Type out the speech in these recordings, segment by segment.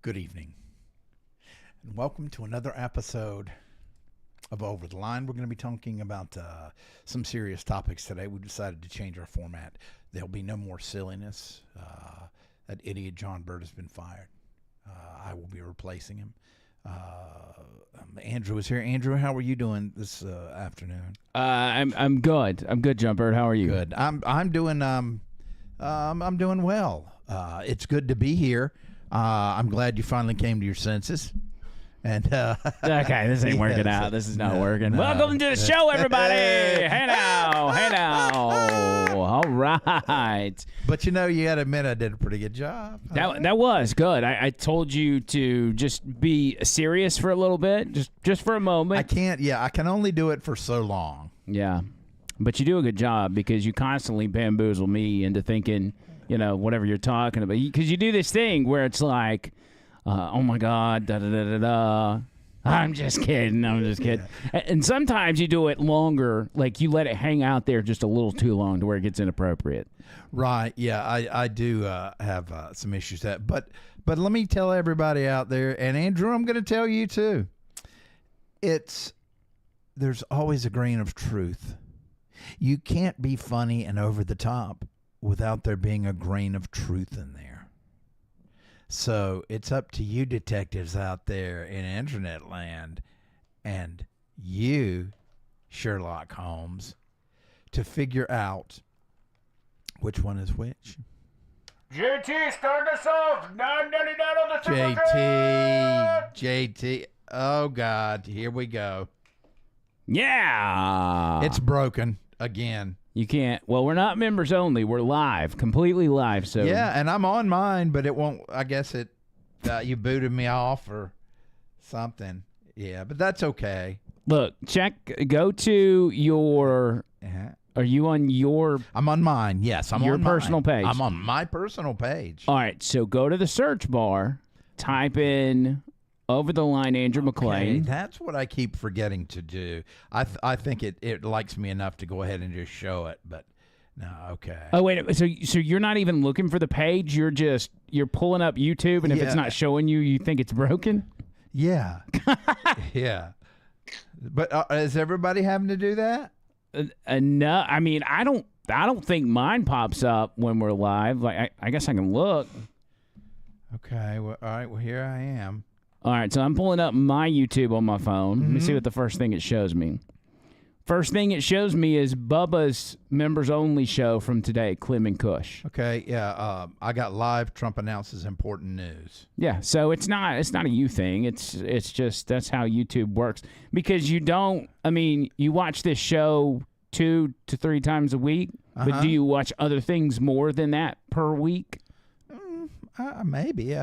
Good evening, and welcome to another episode of Over the Line. We're going to be talking about some serious topics today. We decided to change our format. There'll be no more silliness. That idiot John Bird has been fired. I will be replacing him. Andrew is here. Andrew, how are you doing this afternoon? I'm good. I'm good, John Bird. How are you? Good. I'm doing well. It's good to be here. I'm glad you finally came to your senses. And okay, this ain't working out. This is not working. Welcome to the show, everybody. Hey now. All right. But you got to admit I did a pretty good job. That was good. I told you to just be serious for a little bit, just for a moment. I can't. Yeah, I can only do it for so long. Yeah, but you do a good job because you constantly bamboozle me into thinking, whatever you're talking about. Because you do this thing where it's like, oh my God, da-da-da-da-da. I'm just kidding. Yeah. And sometimes you do it longer, like you let it hang out there just a little too long to where it gets inappropriate. Right. Yeah, I do have some issues with that. But let me tell everybody out there, and Andrew, I'm going to tell you too, there's always a grain of truth. You can't be funny and over the top without there being a grain of truth in there. So it's up to you detectives out there in internet land and you, Sherlock Holmes, to figure out which one is which. JT, start us off. $9.99 on the JT. Oh, God. Here we go. Yeah. It's broken again. You can't. Well, we're not members only. We're live, completely live. So yeah, and I'm on mine, but it won't. I guess you booted me off or something. Yeah, but that's okay. Look, go to your. Are you on your? I'm on mine. Yes, I'm on your personal page. I'm on my personal page. All right, so go to the search bar, type in Over the Line Andrew McClain. That's what I keep forgetting to do. I think it likes me enough to go ahead and just show it, but no, okay. Oh wait, so you're not even looking for the page. You're pulling up YouTube, and if it's not showing you, you think it's broken. Yeah, yeah. But is everybody having to do that? No, I mean I don't think mine pops up when we're live. Like I guess I can look. Okay. Well, all right. Well, here I am. All right, so I'm pulling up my YouTube on my phone. Let me see what the first thing it shows me. First thing it shows me is Bubba's members-only show from today, Clem and Kush. Okay, yeah, I got live. Trump announces important news. Yeah, so it's not a you thing. It's just that's how YouTube works. Because you watch this show 2 to 3 times a week, but do you watch other things more than that per week? Maybe.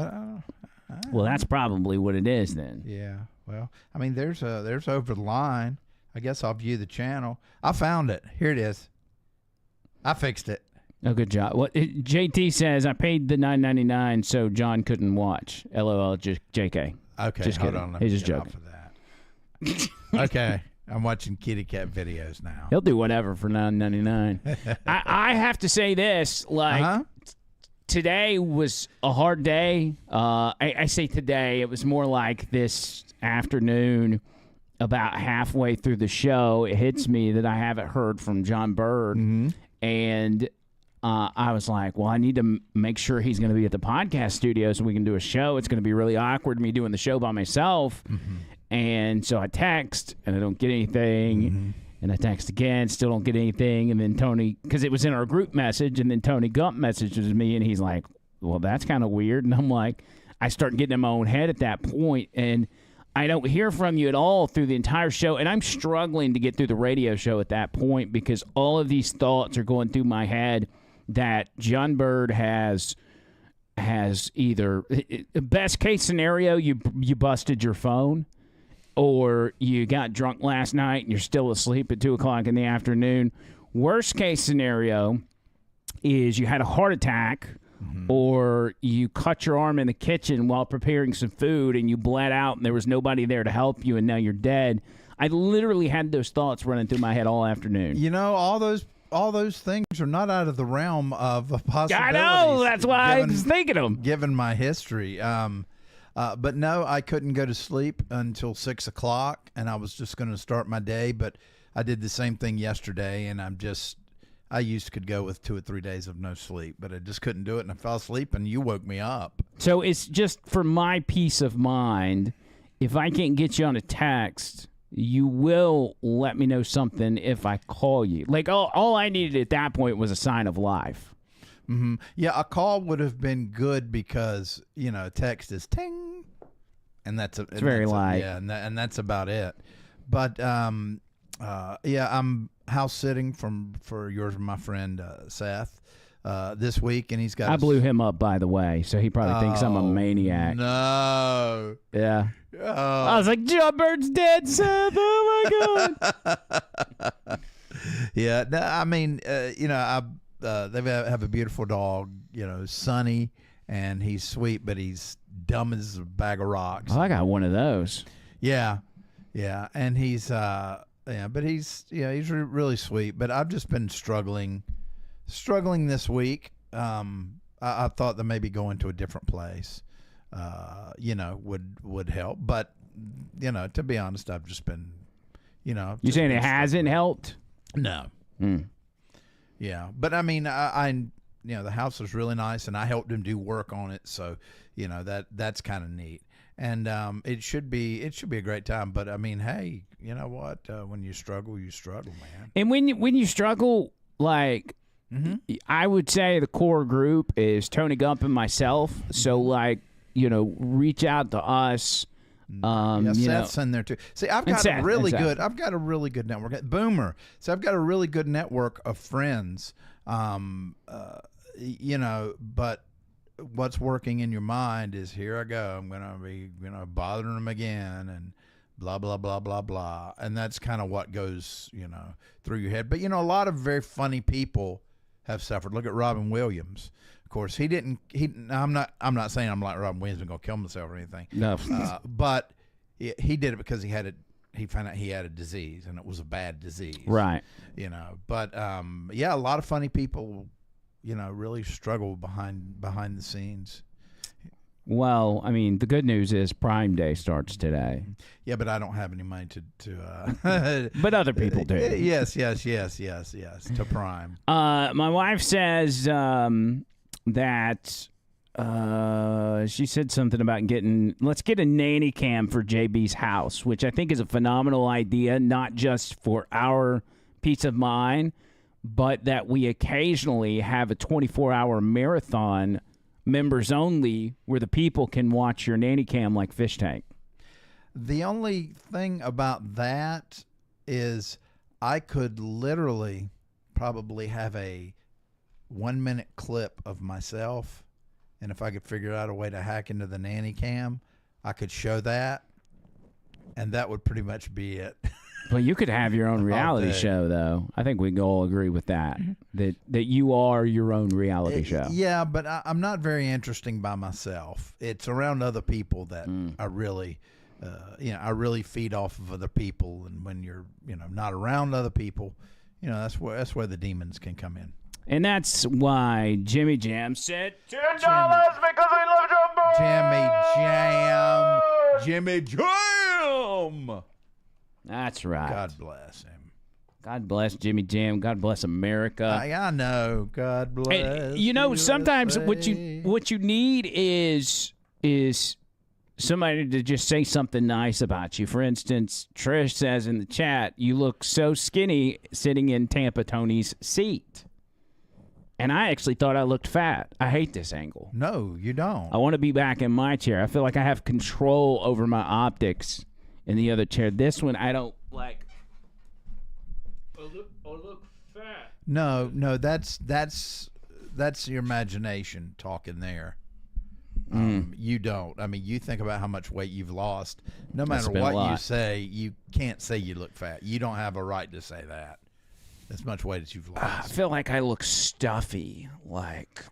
Well, that's probably what it is then. Yeah. Well, I mean, there's Over the Line. I guess I'll view the channel. I found it. Here it is. I fixed it. Oh, good job. JT says I paid the $9.99 so John couldn't watch. LOL, just JK. Okay, just hold kidding. on. He's just joking. For that. Okay, I'm watching kitty cat videos now. He'll do whatever for $9.99. I have to say this, today was a hard day. I say today. It was more like this afternoon, about halfway through the show, it hits me that I haven't heard from John Bird. Mm-hmm. And I was like, well, I need to make sure he's going to be at the podcast studio so we can do a show. It's going to be really awkward me doing the show by myself. Mm-hmm. And so I text, and I don't get anything. Mm-hmm. And I text again, still don't get anything. And then Tony, because it was in our group message, and then Tony Gump messages me, and he's like, well, that's kind of weird. And I'm like, I start getting in my own head at that point, and I don't hear from you at all through the entire show. And I'm struggling to get through the radio show at that point because all of these thoughts are going through my head that John Bird has either, best case scenario, you busted your phone, or you got drunk last night and you're still asleep at 2 o'clock in the afternoon. Worst case scenario is you had a heart attack, or you cut your arm in the kitchen while preparing some food and you bled out and there was nobody there to help you and now you're dead. I literally had those thoughts running through my head all afternoon. All those things are not out of the realm of possibilities. I know. That's why I was thinking of them. Given my history. But no, I couldn't go to sleep until 6 o'clock, and I was just going to start my day. But I did the same thing yesterday, and could go with 2 or 3 days of no sleep, but I just couldn't do it, and I fell asleep, and you woke me up. So it's just for my peace of mind. If I can't get you on a text, you will let me know something if I call you. Like, all I needed at that point was a sign of life. Mm-hmm. Yeah, a call would have been good because, text is ting, and it's very light. Yeah, and that's about it. But, I'm house sitting for yours and my friend Seth this week, and he's got. I blew him up, by the way, so he probably thinks I'm a maniac. No. Yeah. I was like, Joe Bird's dead, Seth. Oh my god. Yeah. No, I mean, they have a beautiful dog. Sonny, and he's sweet, but he's dumb as a bag of rocks. Oh, I got one of those. Yeah, and he's but he's really sweet. But I've just been struggling this week. I thought that maybe going to a different place, would help. But to be honest, I've just been, You saying it hasn't helped? No. Yeah, but I mean, I the house was really nice, and I helped him do work on it, so that's kind of neat. And it should be a great time. But I mean, hey, you know what? When you struggle, man. And when you struggle, like, I would say the core group is Tony Gump and myself. So, like, reach out to us. Seth's in there too. See, I've got a really good network. Boomer. So I've got a really good network of friends. But what's working in your mind is, here I go. I'm gonna be, bothering them again, and blah blah blah blah blah. And that's kind of what goes, through your head. But a lot of very funny people have suffered. Look at Robin Williams. Of course, he didn't. I'm not saying I'm like Robin Williams and gonna kill himself or anything. No. But he did it because he found out he had a disease, and it was a bad disease. Right. But a lot of funny people, really struggle behind the scenes. Well, I mean, the good news is Prime Day starts today. Yeah, but I don't have any money to but other people do. Yes. To Prime. My wife says that she said something about let's get a nanny cam for JB's house, which I think is a phenomenal idea, not just for our peace of mind, but that we occasionally have a 24-hour marathon, members only, where the people can watch your nanny cam like Fish Tank. The only thing about that is I could literally probably have a 1-minute clip of myself, and if I could figure out a way to hack into the nanny cam, I could show that, and that would pretty much be it. Well, you could have your own reality show, though. I think we can all agree with that. That you are your own reality show. Yeah, but I'm not very interesting by myself. It's around other people that I really, I really feed off of other people. And when you're, not around other people, that's where the demons can come in. And that's why Jimmy Jam said $10 because I love Jimmy Jam. That's right. God bless him. God bless Jimmy Jam. God bless America. I know. God bless. And, sometimes what you need is somebody to just say something nice about you. For instance, Trish says in the chat, "You look so skinny sitting in Tampa Tony's seat." And I actually thought I looked fat. I hate this angle. No, you don't. I want to be back in my chair. I feel like I have control over my optics in the other chair. This one, I don't like. I look fat. No, that's your imagination talking there. You don't. I mean, you think about how much weight you've lost. No matter what you say, you can't say you look fat. You don't have a right to say that. As much weight as you've lost. I feel like I look stuffy. Like.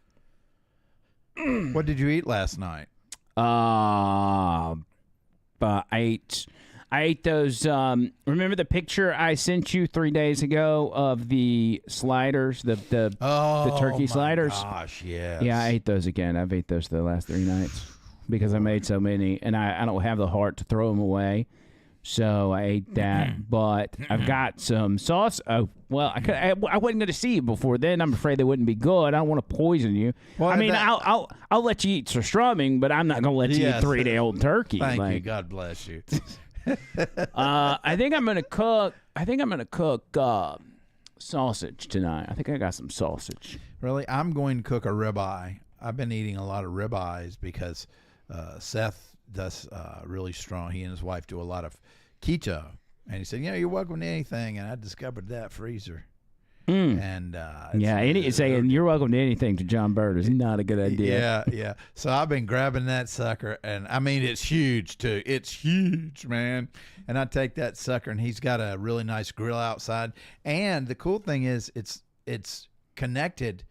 What did you eat last night? I ate those. Remember the picture I sent you 3 days ago of the sliders, the turkey sliders? Oh, gosh, yes. Yeah, I ate those again. I've ate those the last 3 nights. because I made so many, and I don't have the heart to throw them away. So I ate that, but I've got some sauce. Oh, well, I wasn't going to see you before then. I'm afraid they wouldn't be good. I don't want to poison you. Well, I mean, I'll let you eat surstrumming, but I'm not going to let you eat 3-day-old turkey. Thank you. God bless you. I think I'm going to cook. Sausage tonight. I think I got some sausage. Really, I'm going to cook a ribeye. I've been eating a lot of ribeyes because Seth does really strong. He and his wife do a lot of keto, and he said, "You're welcome to anything." And I discovered that freezer. And saying you're welcome to anything to John Bird is not a good idea. Yeah. So I've been grabbing that sucker, and I mean it's huge too. It's huge, man. And I take that sucker, and he's got a really nice grill outside. And the cool thing is, it's connected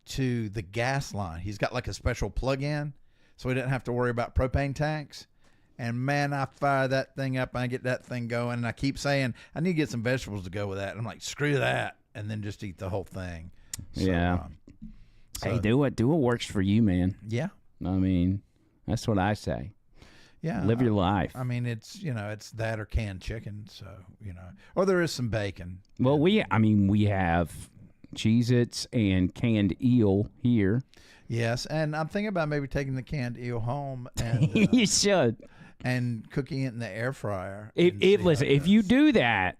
to the gas line. He's got like a special plug-in, so he doesn't have to worry about propane tanks. And man, I fire that thing up, and I get that thing going. And I keep saying I need to get some vegetables to go with that. And I'm like, screw that. And then just eat the whole thing. So, hey, do what works for you, man. Yeah. I mean, that's what I say. Yeah. Live your life. I mean, it's that or canned chicken. So, or there is some bacon. Well, we have Cheez-Its and canned eel here. Yes. And I'm thinking about maybe taking the canned eel home. And, you should. And cooking it in the air fryer. Listen, if you do that,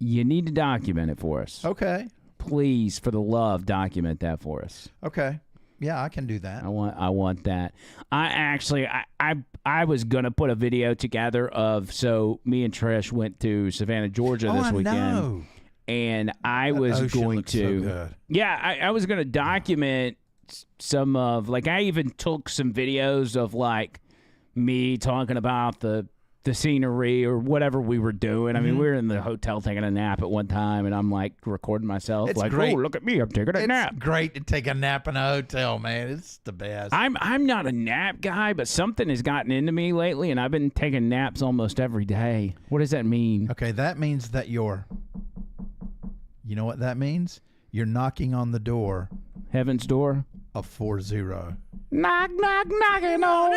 you need to document it for us. Okay. Please, for the love, document that for us. Okay. Yeah, I can do that. I want that. I was gonna put a video together of, so me and Trish went to Savannah, Georgia this weekend. Know. And I was going to so good. Yeah, I was gonna document some of, like, I even took some videos of like me talking about the scenery or whatever we were doing. I mean, we were in the hotel taking a nap at one time, and I'm like recording myself. It's like, great. Oh, look at me, I'm taking a nap. It's great to take a nap in a hotel, man. It's the best. I'm not a nap guy, but something has gotten into me lately, and I've been taking naps almost every day. What does that mean? Okay, that means that you know what that means? You're knocking on the door. Heaven's door? Of 40. Knock, knock, knocking on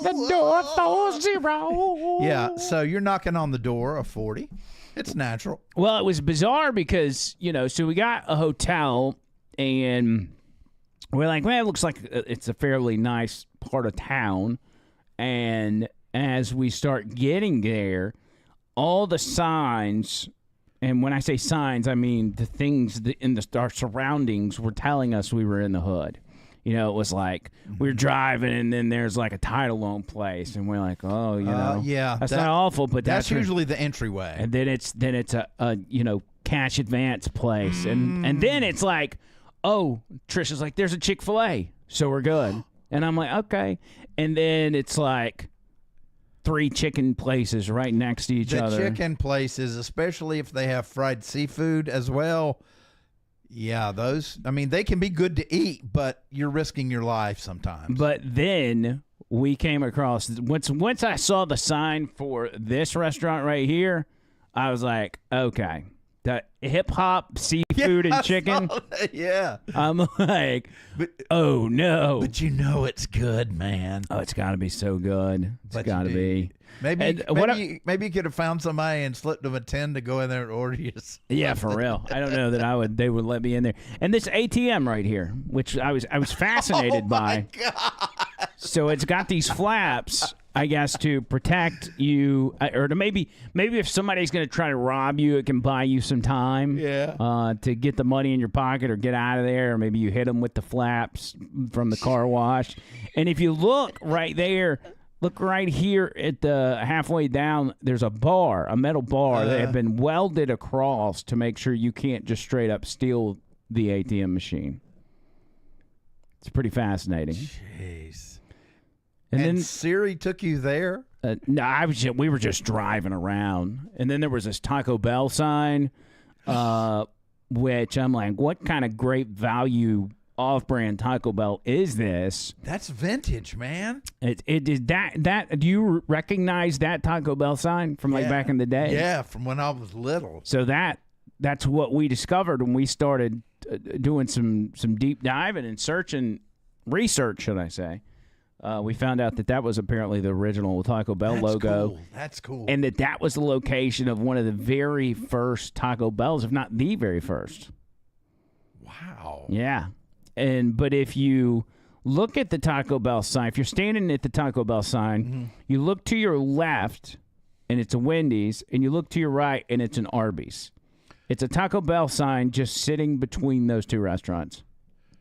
the door 40. Yeah, so you're knocking on the door of 40. It's natural. Well, it was bizarre because, so we got a hotel, and we're like, man, it looks like it's a fairly nice part of town. And as we start getting there, all the signs, and when I say signs, I mean the things in our surroundings were telling us we were in the hood. It was like we were driving, and then there's like a title loan place, and we're like, oh, yeah, that's not awful, but that's usually the entryway. And then it's a cash advance place, and then it's like, oh, Trisha's like, there's a Chick-fil-A, so we're good, and I'm like, okay, and then it's like 3 chicken places right next to each other. The chicken places, especially if they have fried seafood as well. Yeah, those, I mean, they can be good to eat, but you're risking your life sometimes. But then we came across, once I saw the sign for this restaurant right here, I was like, okay, the hip-hop seafood and chicken. Yeah. I'm like, oh, no. But it's good, man. Oh, it's got to be so good. It's got to be. Maybe you could have found somebody and slipped them a 10 to go in there and order you. Yeah, for real. I don't know that they would let me in there. And this ATM right here, which I was fascinated by. God. So it's got these flaps, I guess, to protect you, or to maybe if somebody's going to try to rob you, it can buy you some time. Yeah. To get the money in your pocket or get out of there, or maybe you hit them with the flaps from the car wash. And if you look right there. Look right here at the halfway down, there's a metal bar that have been welded across to make sure you can't just straight up steal the ATM machine. It's pretty fascinating. Jeez. And then Siri took you there? No, we were just driving around. And then there was this Taco Bell sign, which I'm like, what kind of great value off-brand Taco Bell is this? That's vintage, man. It is that. Do you recognize that Taco Bell sign from back in the day? Yeah, from when I was little. So that's what we discovered when we started doing some deep diving and research, should I say? We found out that was apparently the original Taco Bell logo. Cool. That's cool. And that was the location of one of the very first Taco Bells, if not the very first. Wow. Yeah. But if you look at the Taco Bell sign, if you're standing at the Taco Bell sign, you look to your left, and it's a Wendy's, and you look to your right, and it's an Arby's. It's a Taco Bell sign just sitting between those two restaurants.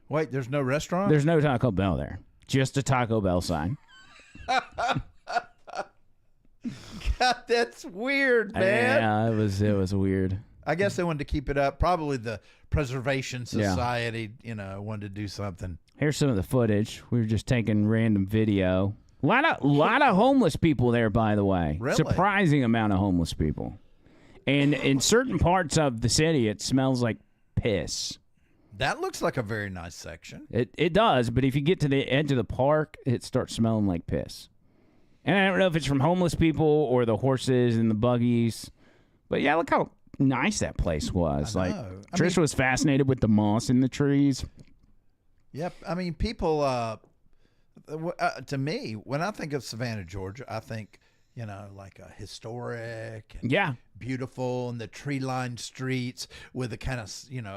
Wait, there's no restaurant? There's no Taco Bell there. Just a Taco Bell sign. God, that's weird, man. Yeah, it was weird. I guess they wanted to keep it up. Probably the Preservation Society, wanted to do something. Here's some of the footage. We were just taking random video. A lot of homeless people there, by the way. Really? Surprising amount of homeless people. And in certain parts of the city, it smells like piss. That looks like a very nice section. It does, but if you get to the edge of the park, it starts smelling like piss. And I don't know if it's from homeless people or the horses and the buggies. But yeah, look how nice that place was. I Like know. Trish was fascinated with the moss in the trees. Yep. I mean, people, to me, when I think of Savannah, Georgia, I think, like a historic and beautiful, and the tree-lined streets with the kind of,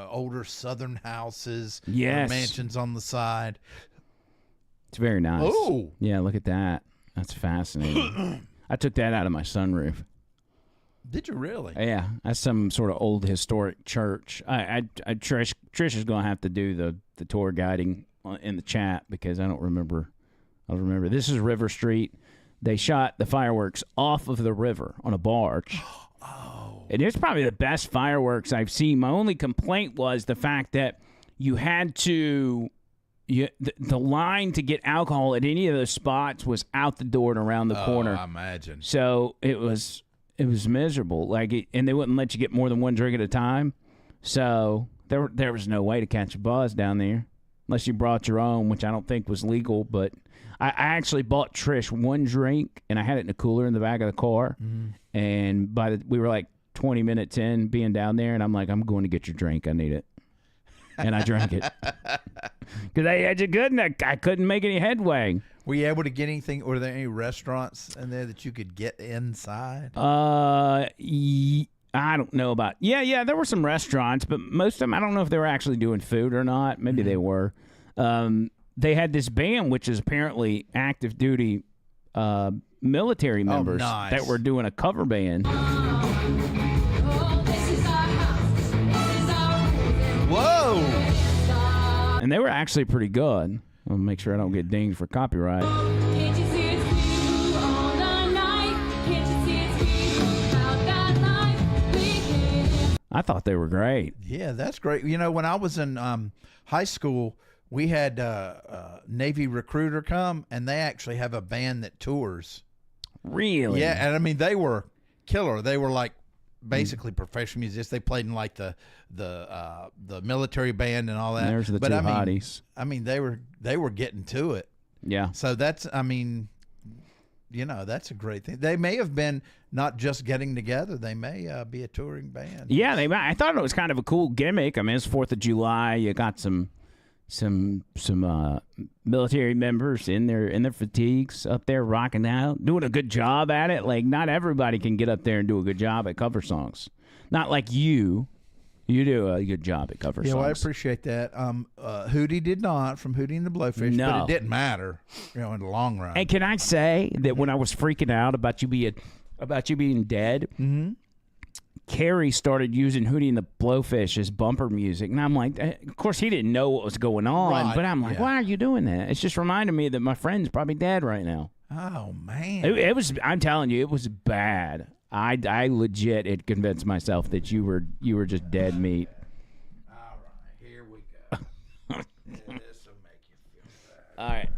older southern houses. Yes. Mansions on the side. It's very nice. Oh. Yeah, look at that. That's fascinating. I took that out of my sunroof. Did you really? Yeah, that's some sort of old historic church. Trish is going to have to do the tour guiding in the chat because I don't remember. This is River Street. They shot the fireworks off of the river on a barge. Oh. And it's probably the best fireworks I've seen. My only complaint was the fact that you had to... the line to get alcohol at any of those spots was out the door and around the corner. I imagine. So it was miserable. And they wouldn't let you get more than one drink at a time. So there was no way to catch a buzz down there unless you brought your own, which I don't think was legal. But I actually bought Trish one drink, and I had it in a cooler in the back of the car. And we were like 20 minutes in being down there, and I'm like, I'm going to get your drink. I need it. And I drank it. Because I had you good, and I couldn't make any headway. Were you able to get anything? Were there any restaurants in there that you could get inside? I don't know about. Yeah, there were some restaurants, but most of them, I don't know if they were actually doing food or not. Maybe they were. They had this band, which is apparently active duty military members that were doing a cover band. Whoa! And they were actually pretty good. I'll make sure I don't get dinged for copyright. Can't you see it's you all the night? Can't you see it's you about that life? We can't. I thought they were great. Yeah, that's great. When I was in high school, we had Navy recruiter come, and they actually have a band that tours. Really? Yeah, and I mean, they were killer. They were like basically professional musicians. They played in like the military band and all that. And there's the two hotties. I mean, they were getting to it. Yeah. So that's, I mean, that's a great thing. They may have been not just getting together. They may be a touring band. Yeah, I thought it was kind of a cool gimmick. I mean, it's 4th of July. You got some military members in their fatigues up there rocking out, doing a good job at it. Like, not everybody can get up there and do a good job at cover songs. Not like you. You do a good job at cover songs. Yeah, well, I appreciate that. Hootie did not, from Hootie and the Blowfish, No. but it didn't matter, in the long run. And can I say that when I was freaking out about you being dead, Carrie started using Hootie and the Blowfish as bumper music, and I'm like, of course he didn't know what was going on, Right, but I'm like, yeah. why are you doing that? It's just reminding me that my friend's probably dead right now. Oh man, It was. I'm telling you, it was bad. I legit had convinced myself that you were just dead meat. All right, here we go. This will make you feel bad. All right.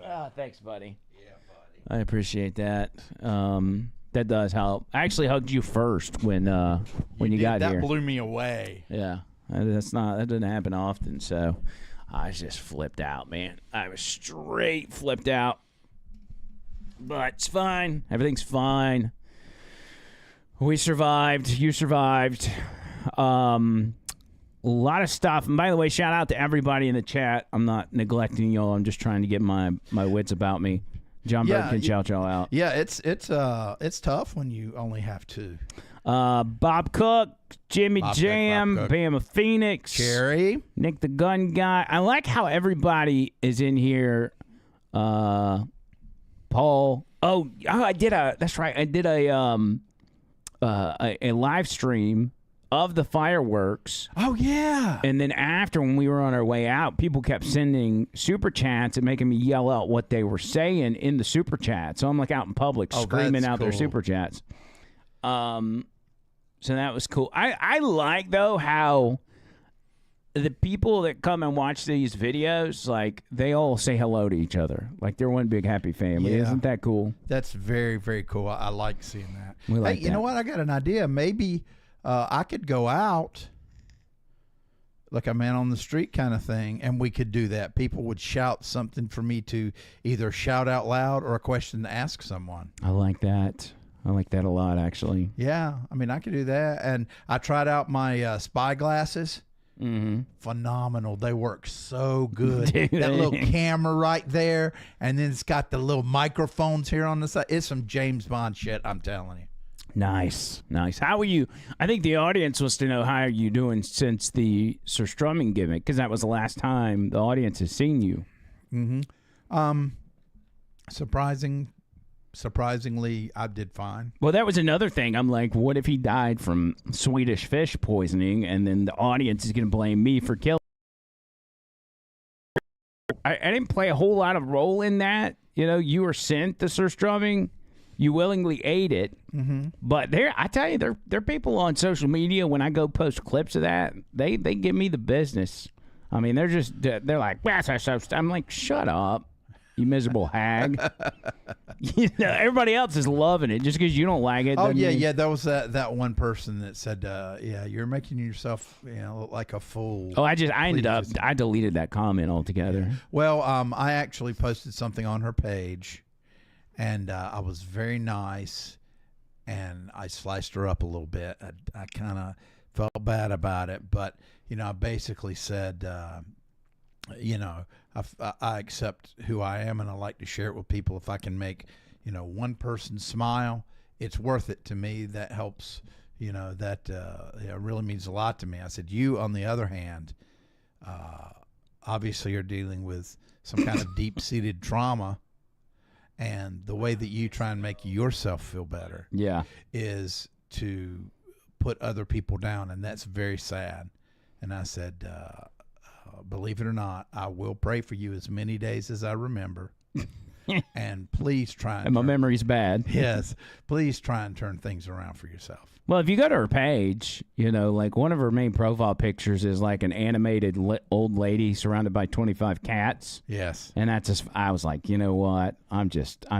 Oh, thanks, buddy. Yeah, buddy. I appreciate that. That does help. I actually hugged you first when you got that here. That blew me away. Yeah, that doesn't happen often. So I was just flipped out, man. I was straight flipped out. But it's fine. Everything's fine. We survived. You survived. lot of stuff. And by the way, shout out to everybody in the chat. I'm not neglecting y'all. I'm just trying to get my wits about me. John Bird can shout y'all out. Yeah, it's tough when you only have two. Bob Cook, Jimmy Jam, Bama Phoenix, Cherry, Nick the Gun Guy. I like how everybody is in here. Paul. Oh, that's right. I did a live stream of the fireworks. Oh, yeah. And then after, when we were on our way out, people kept sending super chats and making me yell out what they were saying in the super chat. So I'm like out in public screaming out their super chats. So that was cool. I like, though, how the people that come and watch these videos, like, they all say hello to each other. Like, they're one big happy family. Yeah. Isn't that cool? That's very, very cool. I like seeing that. We like you know what? I got an idea. Maybe I could go out like a man on the street kind of thing, and we could do that. People would shout something for me to either shout out loud or a question to ask someone. I like that. I like that a lot, actually. Yeah, I mean, I could do that. And I tried out my spy glasses. Mm-hmm. Phenomenal. They work so good. Dude, that little camera right there, and then it's got the little microphones here on the side. It's some James Bond shit, I'm telling you. Nice. How are you? I think the audience wants to know, how are you doing since the Sir Strumming gimmick? Because that was the last time the audience has seen you. Mm-hmm. Surprisingly, I did fine. Well, that was another thing. I'm like, what if he died from Swedish fish poisoning, and then the audience is going to blame me for killing? I didn't play a whole lot of role in that. You know, you were sent the Sir Strumming. You willingly ate it. Mm-hmm. But I tell you, there are people on social media, when I go post clips of that, they give me the business. I mean, they're like, I'm like, shut up, you miserable hag. You know, everybody else is loving it. Just because you don't like it. Oh, yeah. That was that one person that said, yeah, you're making yourself look like a fool. Oh, I deleted that comment altogether. Well, I actually posted something on her page, and I was very nice, and I sliced her up a little bit. I kind of felt bad about it, but, I basically said, I accept who I am, and I like to share it with people. If I can make, one person smile, it's worth it to me. That helps, that it really means a lot to me. I said, you, on the other hand, obviously you're dealing with some kind of deep-seated trauma, and the way that you try and make yourself feel better is to put other people down, and that's very sad. And I said, believe it or not, I will pray for you as many days as I remember. And please try and my memory's bad. Yes. Please try and turn things around for yourself. Well, if you go to her page, like one of her main profile pictures is like an animated old lady surrounded by 25 cats. Yes. And that's just, I was like, you know what? I'm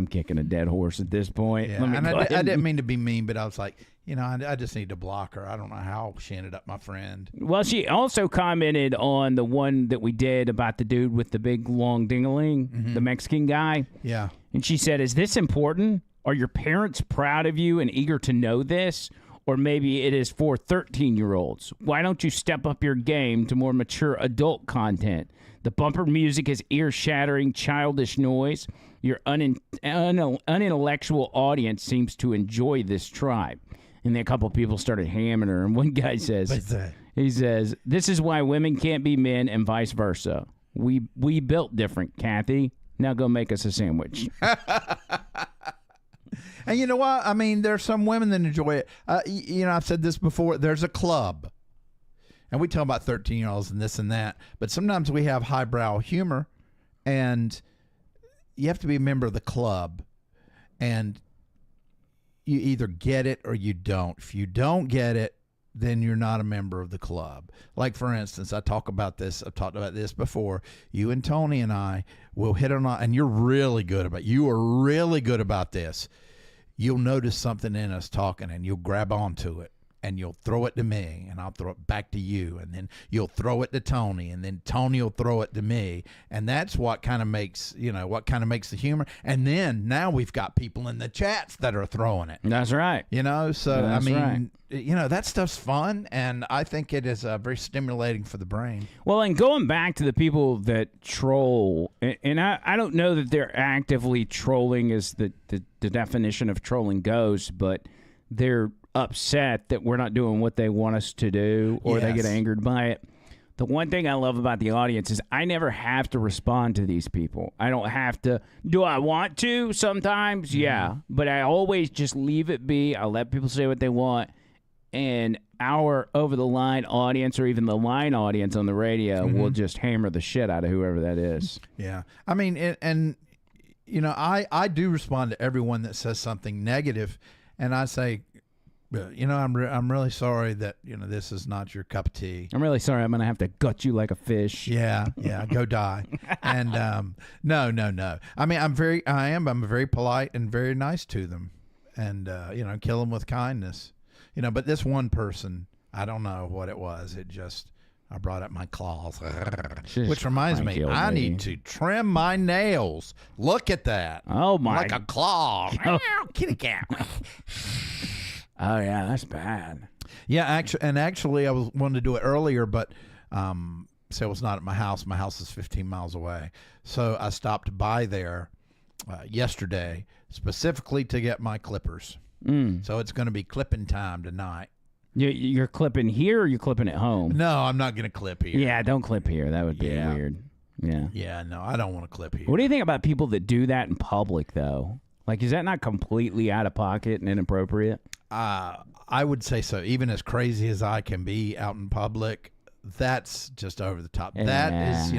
kicking a dead horse at this point. Yeah. And I didn't mean to be mean, but I was like, I just need to block her. I don't know how she ended up my friend. Well, she also commented on the one that we did about the dude with the big long ding-a-ling, the Mexican guy. Yeah. And she said, is this important? Are your parents proud of you and eager to know this? Or maybe it is for 13-year-olds. Why don't you step up your game to more mature adult content? The bumper music is ear-shattering, childish noise. Your unintellectual audience seems to enjoy this tribe. And then a couple of people started hammering her. And one guy says, this is why women can't be men and vice versa. We built different, Kathy. Now go make us a sandwich. And you know what? I mean, there's some women that enjoy it. I've said this before. There's a club. And we talk about 13-year-olds and this and that. But sometimes we have highbrow humor. And you have to be a member of the club. And you either get it or you don't. If you don't get it, then you're not a member of the club. Like, for instance, I've talked about this before. You and Tony and I will hit on, and you're really good about it. You are really good about this. You'll notice something in us talking, and you'll grab onto it. and you'll throw it to me, and I'll throw it back to you, and then you'll throw it to Tony, and then Tony will throw it to me, and that's what kind of makes the humor. And then now we've got people in the chats that are throwing it. That's right. So That's I mean, right. that stuff's fun, and I think it is very stimulating for the brain. Well, and going back to the people that troll, and I don't know that they're actively trolling as the definition of trolling goes, but they're upset that we're not doing what they want us to do, or they get angered by it. The one thing I love about the audience is I never have to respond to these people. I don't have to. Do I want to? Sometimes, yeah. But I always just leave it be. I let people say what they want. And our over-the-line audience, or even the line audience on the radio, will just hammer the shit out of whoever that is. Yeah. I mean, I do respond to everyone that says something negative, and I say, I'm really sorry that this is not your cup of tea. I'm really sorry. I'm gonna have to gut you like a fish. Yeah, go die. And no. I mean, I'm very polite and very nice to them, and kill them with kindness. But this one person, I don't know what it was. I brought up my claws, which reminds me, I need to trim my nails. Look at that. Oh my! Like a claw. Kitty cat. Oh yeah, that's bad. Yeah, actually, I wanted to do it earlier, but so it was not at my house. My house is 15 miles away, so I stopped by there yesterday specifically to get my clippers. So it's going to be clipping time tonight. You're clipping here, or you're clipping at home? No, I'm not going to clip here. Yeah, don't clip here. That would be weird. Yeah. Yeah, no, I don't want to clip here. What do you think about people that do that in public, though? Like, is that not completely out of pocket and inappropriate? I would say so. Even as crazy as I can be out in public, that's just over the top. Yeah. That is,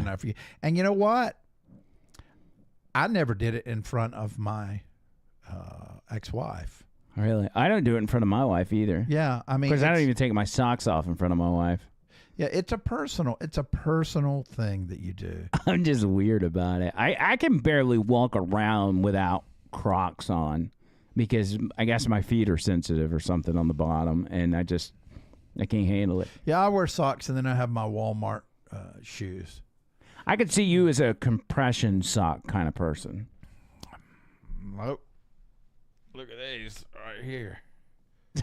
and you know what? I never did it in front of my ex-wife. Really? I don't do it in front of my wife either. Yeah, I mean, because I don't even take my socks off in front of my wife. Yeah, it's a personal thing that you do. I'm just weird about it. I can barely walk around without Crocs on, because I guess my feet are sensitive or something on the bottom, and I can't handle it. Yeah, I wear socks, and then I have my Walmart shoes. I could see you as a compression sock kind of person. Nope. Look at these right here.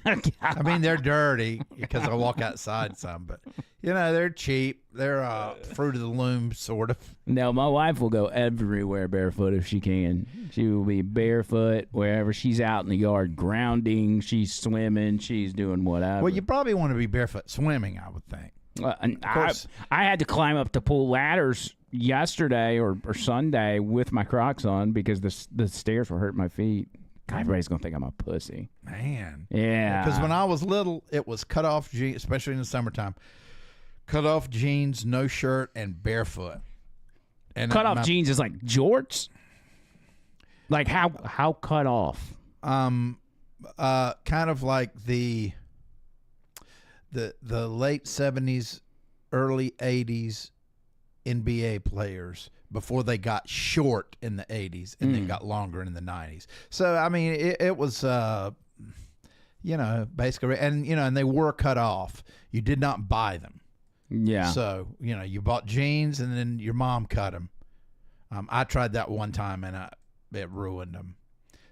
I mean, they're dirty because I walk outside some, but they're cheap. They're fruit of the loom, sort of. No, my wife will go everywhere barefoot if she can. She will be barefoot wherever she's out in the yard, grounding. She's swimming. She's doing whatever. Well, you probably want to be barefoot swimming, I would think. I had to climb up to pull ladders yesterday or Sunday with my Crocs on because the stairs were hurting my feet. God, everybody's gonna think I'm a pussy. Man. Yeah. Because when I was little, it was cut off jeans, especially in the summertime. Cut off jeans, no shirt, and barefoot. And cut off jeans is like jorts. Like how cut off? Kind of like the late 70s, early 80s NBA players before they got short in the 80s and then got longer in the 90s. So, I mean, it was, basically, and they were cut off. You did not buy them. Yeah. So, you bought jeans and then your mom cut them. I tried that one time and it ruined them.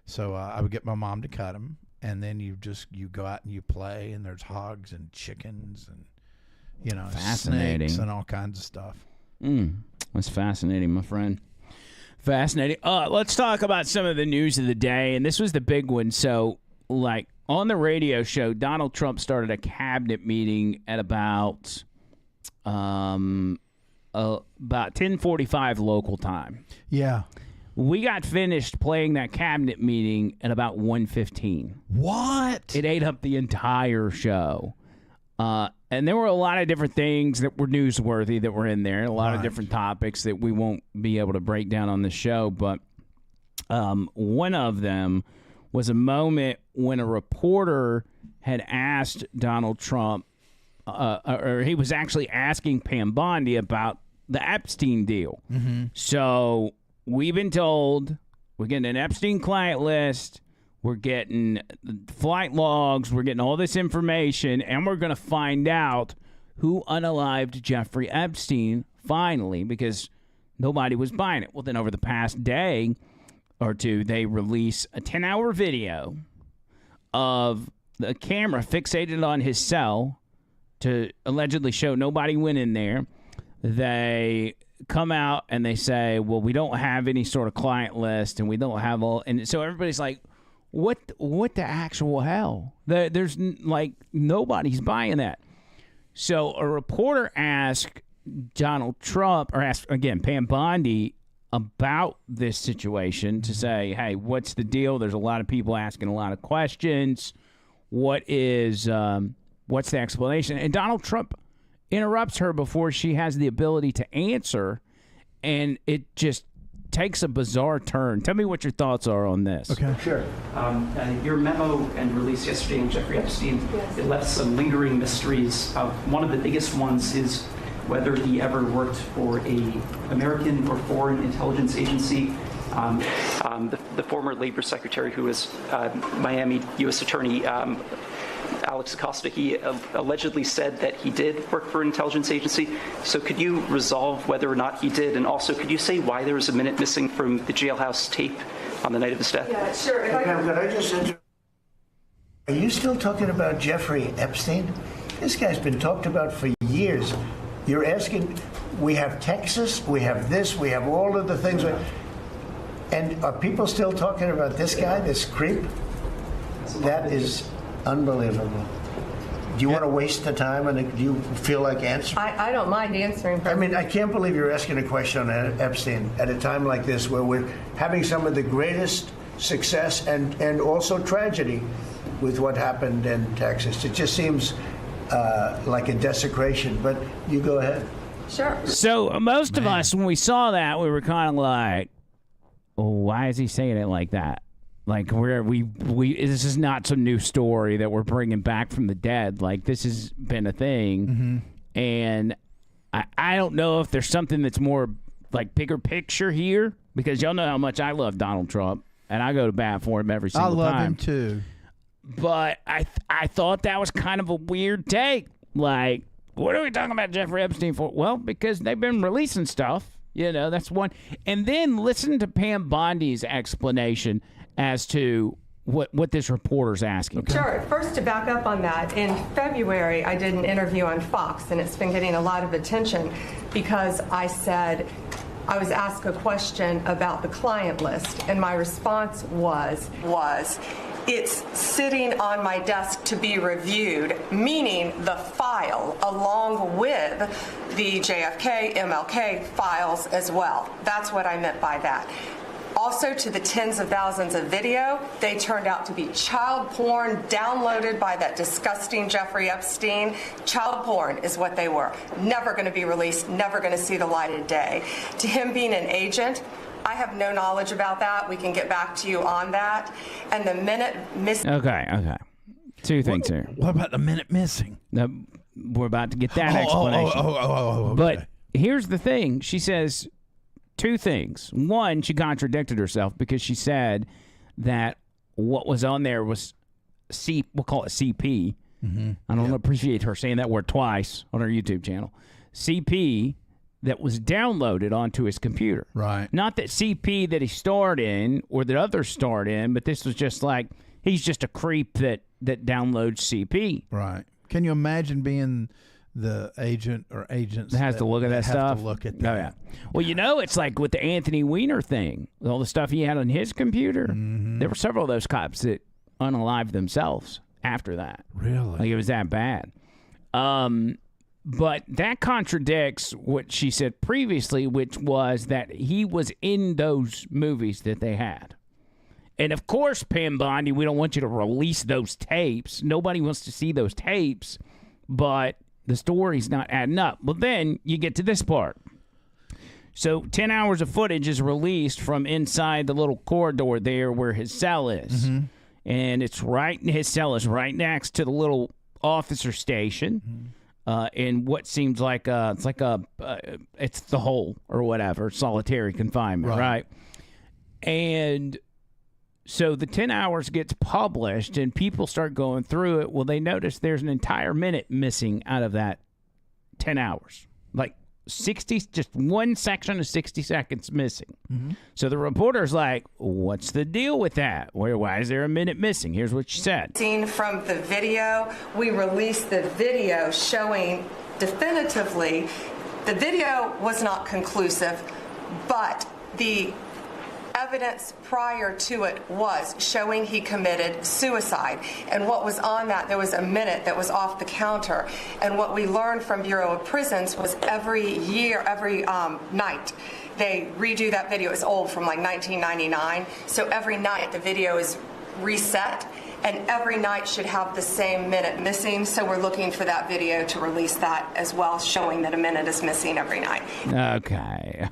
So I would get my mom to cut them, and then you go out and you play, and there's hogs and chickens and, snakes and all kinds of stuff. That's fascinating, my friend. Fascinating. Let's talk about some of the news of the day, and this was the big one. So, like, on the radio show, Donald Trump started a cabinet meeting at about 10:45 local time. Yeah. We got finished playing that cabinet meeting at about 1:15. What? It ate up the entire show. And there were a lot of different things that were newsworthy that were in there, a lot of different topics that we won't be able to break down on the show. But one of them was a moment when a reporter had asked Donald Trump, or he was actually asking Pam Bondi about the Epstein deal. Mm-hmm. So we've been told we're getting an Epstein client list. We're getting flight logs. We're getting all this information, and we're going to find out who unalived Jeffrey Epstein finally, because nobody was buying it. Well, then over the past day or two, they release a 10-hour video of the camera fixated on his cell to allegedly show nobody went in there. They come out and they say, well, we don't have any sort of client list, and we don't have all. And so everybody's like, what the actual hell? There's like nobody's buying that. So a reporter asked Donald Trump, or asked, again, Pam Bondi, about this situation to say, hey, what's the deal? There's a lot of people asking a lot of questions. What's the explanation? And Donald Trump interrupts her before she has the ability to answer, and it just takes a bizarre turn. Tell me what your thoughts are on this. Okay. Sure. Your memo and release yesterday on Jeffrey Epstein, it left some lingering mysteries. One of the biggest ones is whether he ever worked for a American or foreign intelligence agency. The former labor secretary, who was Miami U.S. Attorney Alex Acosta, he allegedly said that he did work for an intelligence agency. So could you resolve whether or not he did? And also, could you say why there was a minute missing from the jailhouse tape on the night of his death? Yeah, sure. Pam, could I just Are you still talking about Jeffrey Epstein? This guy's been talked about for years. You're asking, we have Texas, we have this, we have all of the things. And are people still talking about this guy, this creep? That is unbelievable. Do you want to waste the time, and do you feel like answering? I don't mind answering. I mean, I can't believe you're asking a question on Epstein at a time like this, where we're having some of the greatest success and also tragedy with what happened in Texas. It just seems like a desecration, but you go ahead. Sure. So most of us, when we saw that, we were kind of like, oh, why is he saying it like that? Like, we this is not some new story that we're bringing back from the dead. Like, this has been a thing. And I don't know if there's something that's more, like, bigger picture here, because y'all know how much I love Donald Trump, and I go to bat for him every single time. I love him, too. But I thought that was kind of a weird take. Like, what are we talking about Jeffrey Epstein for? Well, because they've been releasing stuff. You know, that's one. And then listen to Pam Bondi's explanation as to what this reporter's asking. Sure. First, to back up on that, in February, I did an interview on Fox, and it's been getting a lot of attention because I said I was asked a question about the client list, and my response was it's sitting on my desk to be reviewed, meaning the file along with the JFK, MLK files as well. That's what I meant by that. Also, to the tens of thousands of video, they turned out to be child porn downloaded by that disgusting Jeffrey Epstein. Child porn is what they were. Never going to be released, never going to see the light of day. To him being an agent, I have no knowledge about that. We can get back to you on that. And the minute missing. Okay. Two things here. What about the minute missing? We're about to get that explanation. Okay. But here's the thing. She says two things. One, she contradicted herself because she said that what was on there was we'll call it CP. I don't appreciate her saying that word twice on her YouTube channel. CP that was downloaded onto his computer. Right. Not that CP that he starred in or that others starred in, but this was just like, he's just a creep that downloads CP. Right. Can you imagine being the agent or agents that has to look at that stuff? To look at that. Oh, yeah. Well, you know, it's like with the Anthony Weiner thing, all the stuff he had on his computer. There were several of those cops that unalived themselves after that. Really? Like, it was that bad. But that contradicts what she said previously, which was that he was in those movies that they had. And, of course, Pam Bondi, we don't want you to release those tapes. Nobody wants to see those tapes. But the story's not adding up. Well, then you get to this part. So 10 hours of footage is released from inside the little corridor there where his cell is. And his cell is right next to the little officer station. In what seems like it's the hole or whatever, solitary confinement, right? And So the 10 hours gets published and people start going through it. Well, they notice there's an entire minute missing out of that 10 hours. Like 60, just one section of 60 seconds missing. So the reporter's like, what's the deal with that? Why is there a minute missing? Here's what she said. Seen from the video, we released the video showing definitively the video was not conclusive, but the evidence prior to it was showing he committed suicide. And what was on that, there was a minute that was off the counter. And what we learned from Bureau of Prisons was every night, they redo that video. It's old, from like 1999. So every night the video is reset, and every night should have the same minute missing. So we're looking for that video to release that as well, showing that a minute is missing every night. Okay.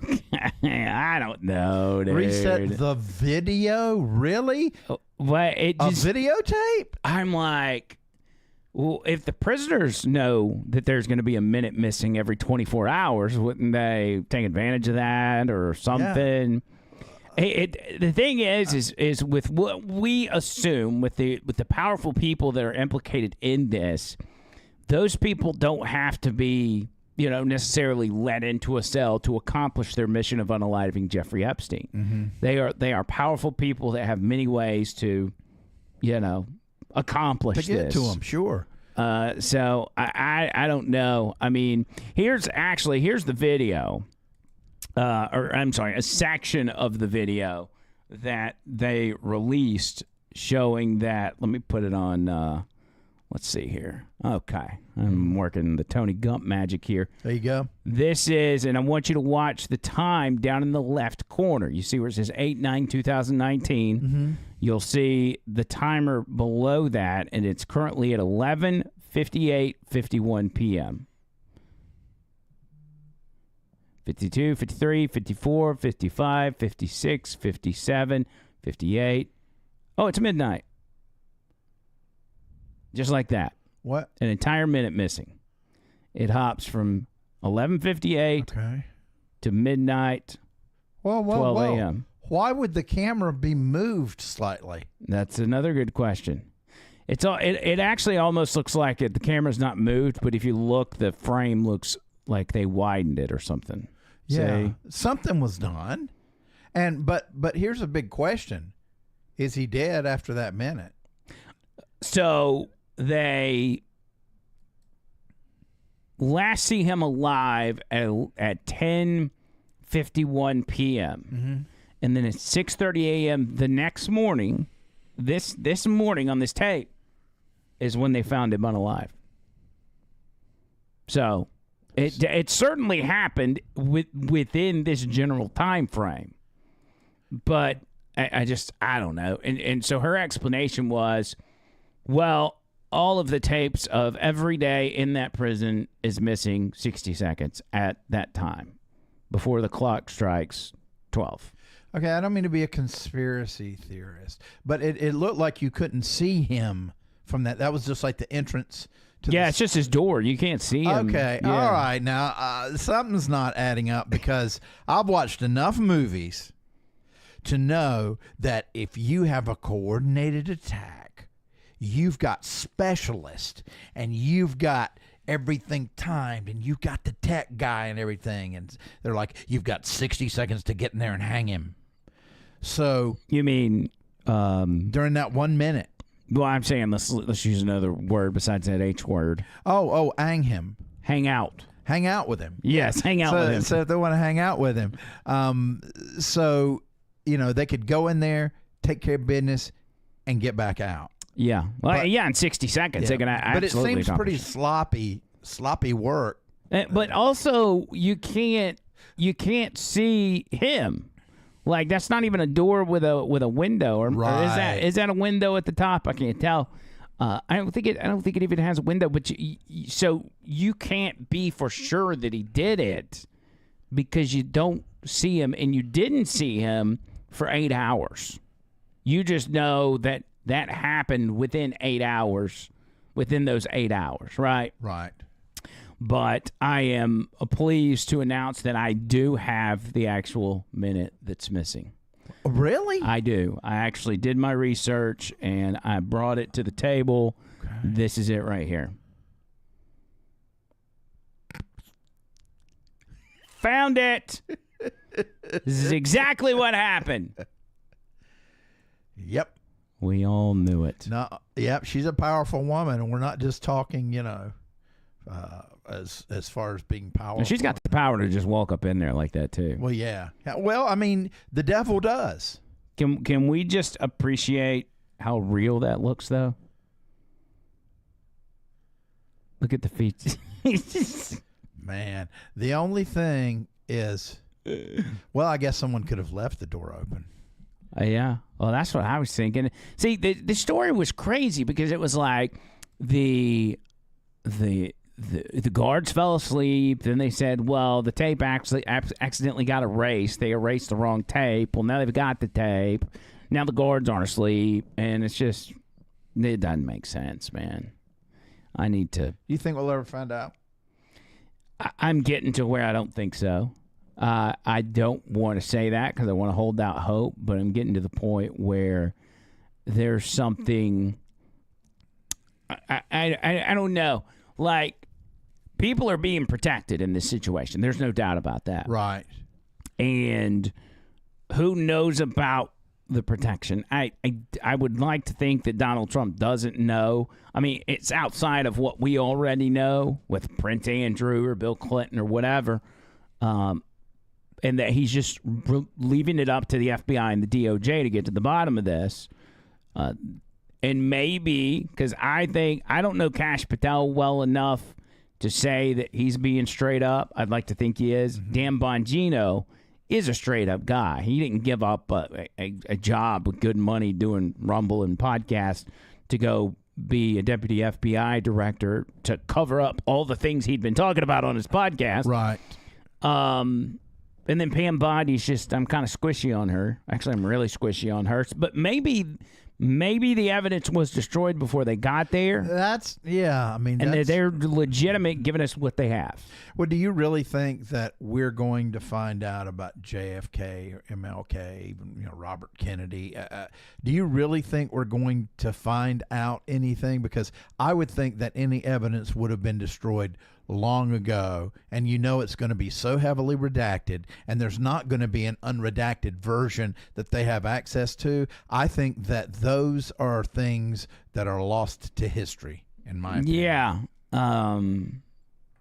I don't know, dude. Reset the video? Really? But it just, a videotape? I'm like, well, if the prisoners know that there's going to be a minute missing every 24 hours, wouldn't they take advantage of that or something? Yeah. The thing is with what we assume with the powerful people that are implicated in this, those people don't have to be, necessarily let into a cell to accomplish their mission of unaliving Jeffrey Epstein. They are powerful people that have many ways to, accomplish to get this. to them. Sure. So I don't know. I mean, here's the video. Or I'm sorry, a section of the video that they released showing that. Let me put it on. Let's see here. Okay, I'm working the Tony Gump magic here. There you go. This is, and I want you to watch the time down in the left corner. You see where it says 8/9/2019. You'll see the timer below that, and it's currently at 11:58:51 p.m. 52, 53, 54, 55, 56, 57, 58. Oh, it's midnight. Just like that. What? An entire minute missing. It hops from 11:58 to midnight, 12 a.m. Why would the camera be moved slightly? That's another good question. It actually almost looks like the camera's not moved, but if you look, the frame looks like they widened it or something. Yeah, something was done. But here's a big question. Is he dead after that minute? So they last see him alive at 10:51 p.m. And then at 6:30 a.m. the next morning, this morning on this tape is when they found him unalive. So it certainly happened within this general time frame, but I don't know. And so her explanation was, well, all of the tapes of every day in that prison is missing 60 seconds at that time before the clock strikes 12. Okay, I don't mean to be a conspiracy theorist, but it looked like you couldn't see him from that. That was just like the entrance. It's just his door. You can't see him. Okay, yeah. All right. Now, something's not adding up because I've watched enough movies to know that if you have a coordinated attack, you've got specialists and you've got everything timed and you've got the tech guy and everything. And they're like, you've got 60 seconds to get in there and hang him. So you mean during that 1 minute? Well, I'm saying let's use another word besides that H word. Oh, hang him. Hang out. Hang out with him. Yes, hang out with him. So if they want to hang out with him, they could go in there, take care of business, and get back out. Yeah. Well, in 60 seconds, they're going to absolutely But it seems pretty sloppy work. But also, you can't see him. Like, that's not even a door with a window, or is that a window at the top? I can't tell. I don't think it even has a window. But so you can't be for sure that he did it because you don't see him, and you didn't see him for 8 hours. You just know that happened within 8 hours. Within those 8 hours, right? Right. But I am pleased to announce that I do have the actual minute that's missing. Really? I do. I actually did my research, and I brought it to the table. Okay. This is it right here. Found it. This is exactly what happened. Yep. We all knew it. No, yep, she's a powerful woman, and we're not just talking, as far as being powerful. And she's got the power to just walk up in there like that too. Well, yeah. Well, I mean, the devil does. Can we just appreciate how real that looks, though? Look at the feet. Man, the only thing is, well, I guess someone could have left the door open. Yeah. Well, that's what I was thinking. See, the story was crazy because it was like the guards fell asleep. Then they said, well, the tape actually accidentally got erased. They erased the wrong tape. Well, now they've got the tape. Now the guards aren't asleep. And it's just, it doesn't make sense, man. I need to. You think we'll ever find out? I'm getting to where I don't think so. I don't want to say that because I want to hold out hope, but I'm getting to the point where there's something. I don't know. Like, people are being protected in this situation. There's no doubt about that. Right. And who knows about the protection? I would like to think that Donald Trump doesn't know. I mean, it's outside of what we already know with Prince Andrew or Bill Clinton or whatever. And that he's just leaving it up to the FBI and the DOJ to get to the bottom of this. And maybe, because I don't know Kash Patel well enough to say that he's being straight up. I'd like to think he is. Mm-hmm. Dan Bongino is a straight up guy. He didn't give up a job with good money doing Rumble and podcast to go be a deputy FBI director to cover up all the things he'd been talking about on his podcast. Right. And then Pam Bodie's just, I'm kind of squishy on her. Actually, I'm really squishy on her. But maybe the evidence was destroyed before they got there. I mean, and they're legitimate giving us what they have. Well, do you really think that we're going to find out about JFK or MLK, even Robert Kennedy? Do you really think we're going to find out anything? Because I would think that any evidence would have been destroyed long ago, and it's going to be so heavily redacted, and there's not going to be an unredacted version that they have access to. I think that those are things that are lost to history, in my opinion.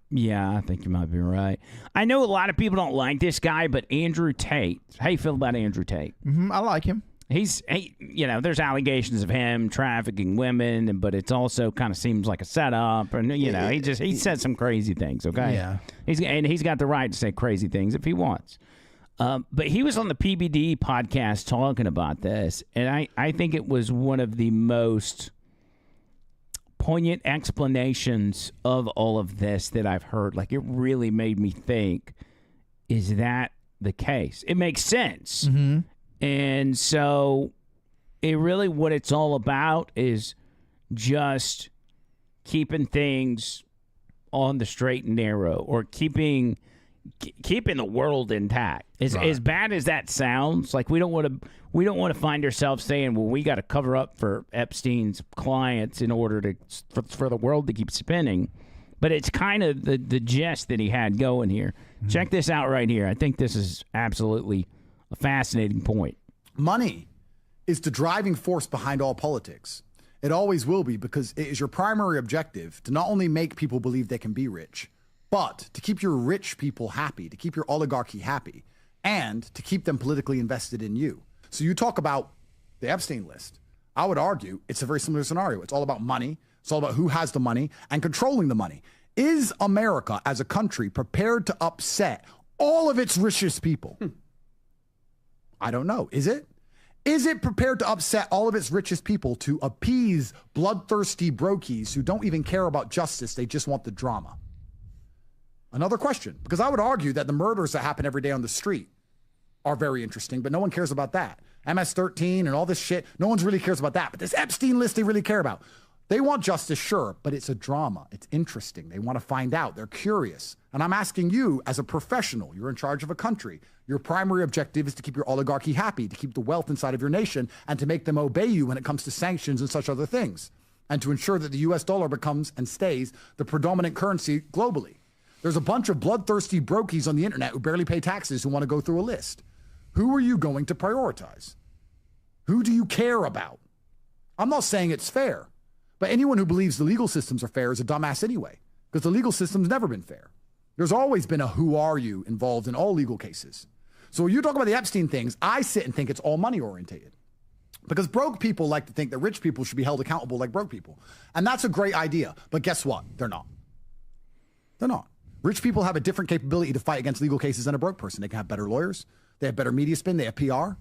Yeah, I think you might be right. I know a lot of people don't like this guy, but Andrew Tate. How you feel about Andrew Tate? I like him. There's allegations of him trafficking women, but it's also kind of seems like a setup. And he said some crazy things. Okay, yeah, he's got the right to say crazy things if he wants. But he was on the PBD podcast talking about this, and I think it was one of the most poignant explanations of all of this that I've heard. Like, it really made me think: is that the case? It makes sense. Mm-hmm. And so what it's all about is just keeping things on the straight and narrow, or keeping the world intact. As bad as that sounds, like we don't want to find ourselves saying, well, we got to cover up for Epstein's clients in order for the world to keep spinning. But it's kind of the gist that he had going here. Mm-hmm. Check this out right here. I think this is absolutely a fascinating point. Money is the driving force behind all politics. It always will be, because it is your primary objective to not only make people believe they can be rich, but to keep your rich people happy, to keep your oligarchy happy, and to keep them politically invested in you. So you talk about the Epstein List. I would argue it's a very similar scenario. It's all about money. It's all about who has the money and controlling the money. Is America as a country prepared to upset all of its richest people? I don't know. Is it? Is it prepared to upset all of its richest people to appease bloodthirsty brokies who don't even care about justice? They just want the drama. Another question, because I would argue that the murders that happen every day on the street are very interesting, but no one cares about that. MS-13 and all this shit, no one really cares about that. But this Epstein List they really care about. They want justice, sure, but it's a drama. It's interesting. They want to find out. They're curious. And I'm asking you, as a professional, you're in charge of a country. Your primary objective is to keep your oligarchy happy, to keep the wealth inside of your nation, and to make them obey you when it comes to sanctions and such other things, and to ensure that the US dollar becomes and stays the predominant currency globally. There's a bunch of bloodthirsty brokies on the internet who barely pay taxes who want to go through a list. Who are you going to prioritize? Who do you care about? I'm not saying it's fair. But anyone who believes the legal systems are fair is a dumbass anyway, because the legal system's never been fair. There's always been a who are you involved in all legal cases. So when you talk about the Epstein things, I sit and think it's all money orientated. Because broke people like to think that rich people should be held accountable like broke people. And that's a great idea. But guess what? They're not. They're not. Rich people have a different capability to fight against legal cases than a broke person. They can have better lawyers. They have better media spin. They have PR.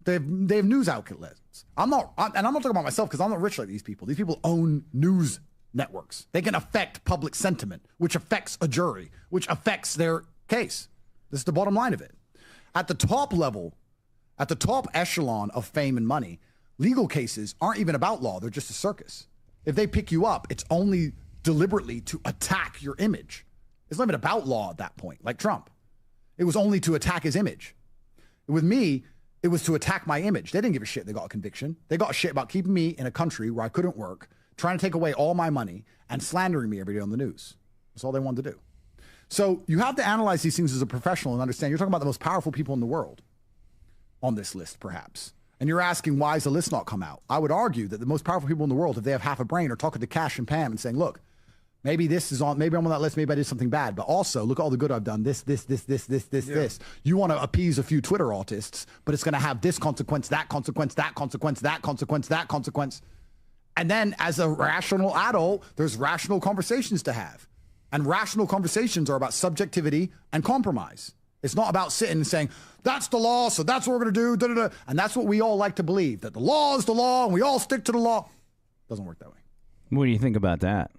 They have news outlets. I'm not talking about myself because I'm not rich like these people. These people own news networks. They can affect public sentiment, which affects a jury, which affects their case. This is the bottom line of it. At the top level, at the top echelon of fame and money, legal cases aren't even about law. They're just a circus. If they pick you up, it's only deliberately to attack your image. It's not even about law at that point, like Trump. It was only to attack his image. With me, it was to attack my image. They didn't give a shit they got a conviction. They got a shit about keeping me in a country where I couldn't work, trying to take away all my money, and slandering me every day on the news. That's all they wanted to do. So you have to analyze these things as a professional and understand you're talking about the most powerful people in the world on this list, perhaps. And you're asking, why has the list not come out? I would argue that the most powerful people in the world, if they have half a brain, are talking to Cash and Pam and saying, look, maybe this is on, maybe I'm on that list, maybe I did something bad, but also look at all the good I've done, this. You want to appease a few Twitter autists, but it's going to have this consequence, that consequence, that consequence, that consequence, that consequence. And then as a rational adult, there's rational conversations to have. And rational conversations are about subjectivity and compromise. It's not about sitting and saying, that's the law, so that's what we're going to do, da-da-da. And that's what we all like to believe, that the law is the law and we all stick to the law. Doesn't work that way. What do you think about that?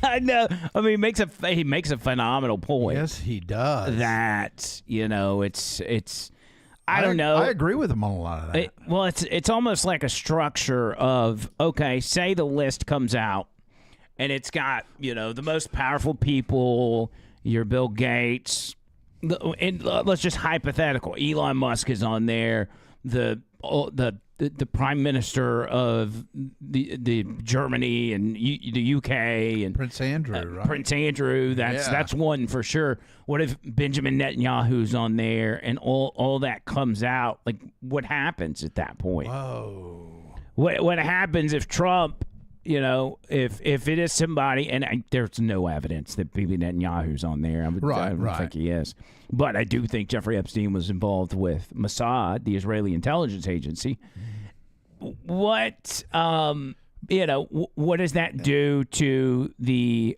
I know. I mean, he makes a phenomenal point. Yes, he does. That, it's. I don't know. I agree with him on a lot of that. It's almost like a structure of, okay, say the list comes out and it's got, the most powerful people, your Bill Gates, and let's just hypothetical. Elon Musk is on there, the prime minister of the Germany and the UK and Prince Andrew, right? Prince Andrew, that's one for sure. What if Benjamin Netanyahu's on there and all that comes out? Like, what happens at that point? Whoa. What happens if Trump, if it is somebody, and there's no evidence that Bibi Netanyahu's on there. I don't think he is. But I do think Jeffrey Epstein was involved with Mossad, the Israeli intelligence agency. What, what does that do to the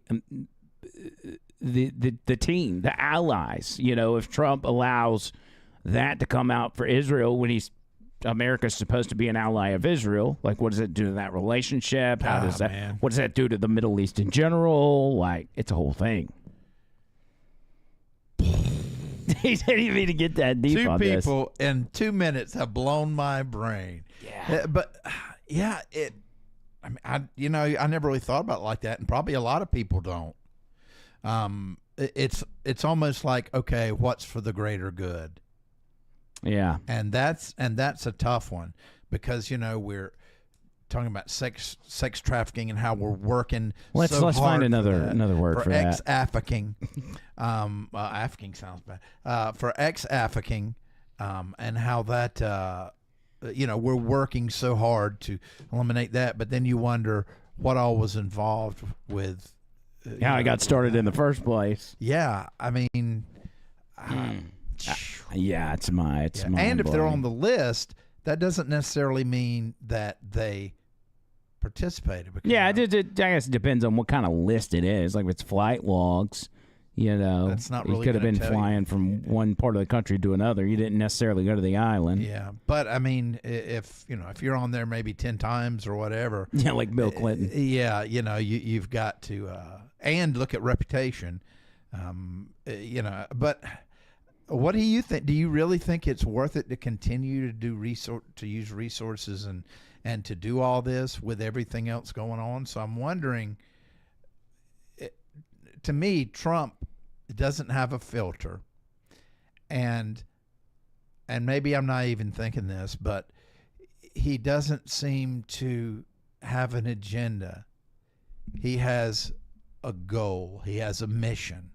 team, the allies? If Trump allows that to come out for Israel when America's supposed to be an ally of Israel, like, what does it do to that relationship? What does that do to the Middle East in general? Like, it's a whole thing. He didn't even get that deep on this. 2 people in 2 minutes have blown my brain. Yeah. I never really thought about it like that, and probably a lot of people don't. It's almost like, okay, what's for the greater good? Yeah. And that's a tough one because, we're talking about sex trafficking and how we're working. Let's find another word for that. Ex-trafficking. Trafficking sounds bad. For ex-trafficking, and how that we're working so hard to eliminate that, but then you wonder what all was involved with how I got started in the first place. Yeah, I mean, yeah, it's my. And if they're on the list, that doesn't necessarily mean that they participated. Yeah, I guess it depends on what kind of list it is. Like if it's flight logs, that's not really. You could have been flying from one part of the country to another. You didn't necessarily go to the island. Yeah, but I mean, if you're on there maybe 10 times or whatever. Yeah, like Bill Clinton. Yeah, you've got to and look at reputation. But what do you think? Do you really think it's worth it to continue to use resources and to do all this with everything else going on. So I'm wondering, to me, Trump doesn't have a filter, and maybe I'm not even thinking this, but he doesn't seem to have an agenda. He has a goal. He has a mission.